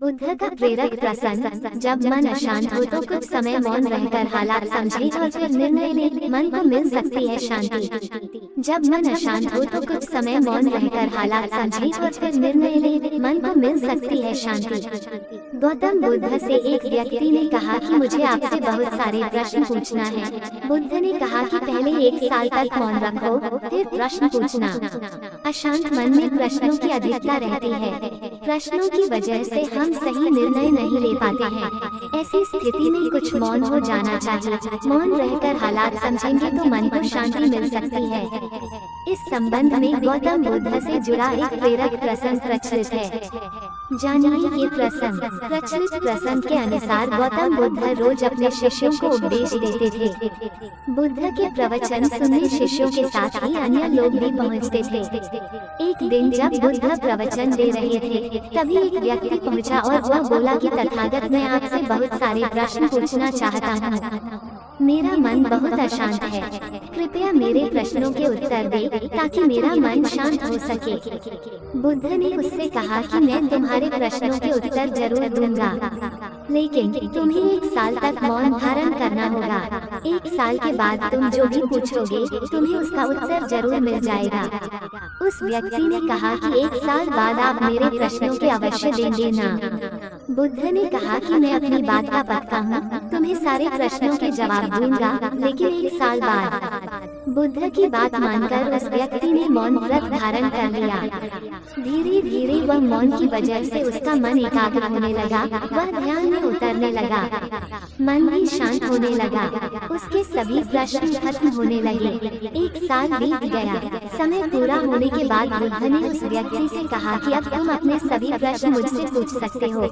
बुद्ध का प्रेरक प्रसंग। जब मन अशांत हो तो कुछ समय मौन रहकर हालात समझे और फिर निर्णय ले, मन को मिल सकती है शांति। जब मन अशांत हो तो कुछ समय मौन रहकर हालात समझे और फिर निर्णय ले, मन को मिल सकती है शांति। गौतम बुद्ध से एक व्यक्ति ने कहा कि मुझे आपसे बहुत सारे प्रश्न पूछना है। बुद्ध ने कहा कि पहले 1 साल तक मौन रखो, फिर प्रश्न पूछना। अशांत मन में प्रश्नों की अधिकता रहती है। प्रश्नों की वजह से हम सही निर्णय नहीं ले पाते हैं। ऐसी स्थिति में कुछ मौन हो जाना चाहिए। मौन रहकर हालात समझेंगे तो मन को शांति मिल सकती है। इस संबंध में गौतम बुद्ध से जुड़ा एक प्रेरक प्रसंग प्रचलित है। जानिए ये प्रसंग। प्रचलित प्रसंग के अनुसार गौतम बुद्ध रोज अपने शिष्यों को उपदेश देते थे। बुद्ध के प्रवचन सुनने शिष्यों के साथ ही अन्य लोग भी पहुंचते थे। एक दिन जब बुद्ध प्रवचन दे रहे थे, तभी एक व्यक्ति पहुंचा और वह बोला कि तथागत, मैं आपसे बहुत सारे प्रश्न पूछना चाहता हूँ। मेरा मन बहुत अशांत है, कृपया मेरे प्रश्नों के उत्तर दे ताकि मेरा मन शांत हो सके। बुद्ध ने उससे कहा कि मैं तुम्हारे प्रश्नों के उत्तर जरूर दूंगा, लेकिन तुम्हें 1 साल तक मौन धारण करना होगा। 1 साल के बाद तुम जो भी पूछोगे, तुम्हें उसका उत्तर जरूर मिल जाएगा। उस व्यक्ति ने कहा कि 1 साल बाद आप मेरे प्रश्नों के अवश्य देंगे ना? बुद्ध ने कहा कि मैं अपनी बात का पक्का हूँ, तुम्हें सारे प्रश्नों के जवाब दूंगा, लेकिन 1 साल बाद। बुद्ध की बात मानकर उस व्यक्ति ने मौन व्रत धारण कर लिया। धीरे धीरे वह मौन की वजह से उसका मन एकाग्र होने लगा, वह ध्यान में उतरने लगा, मन भी शांत होने लगा, उसके सभी प्रश्न खत्म होने लगे। 1 साल बीत गया। समय पूरा होने के बाद बुद्ध ने उस व्यक्ति से कहा कि अब तुम अपने सभी प्रश्न मुझसे पूछ सकते हो।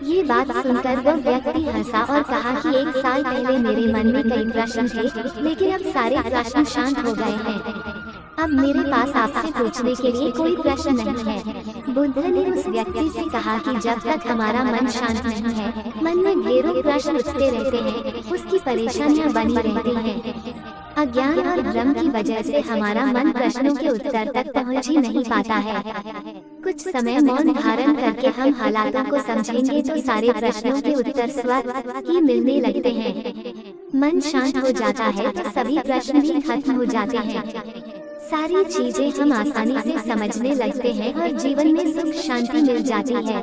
ये बात सुनकर वह व्यक्ति हंसा और कहा कि 1 साल पहले मेरे मन में कई प्रश्न थे, लेकिन अब सारे प्रश्न शांत हो गए हैं। अब मेरे पास आपसे पूछने के लिए कोई प्रश्न नहीं है। बुद्ध ने उस व्यक्ति से कहा कि जब तक हमारा मन शांत नहीं है, मन में ढेरों प्रश्न उठते रहते हैं, उसकी परेशानियां बनी रहती हैं। अज्ञान और भ्रम की वजह से हमारा मन प्रश्नों के उत्तर तक पहुंच ही नहीं पाता है। कुछ समय मौन धारण करके हम हालातों को समझेंगे तो सारे प्रश्नों के उत्तर स्वतः ही मिलने लगते हैं। मन शांत हो जाता है तो सभी प्रश्न भी खत्म हो जाते हैं। सारी चीजें हम आसानी से समझने लगते हैं और जीवन में सुख शांति मिल जाती है।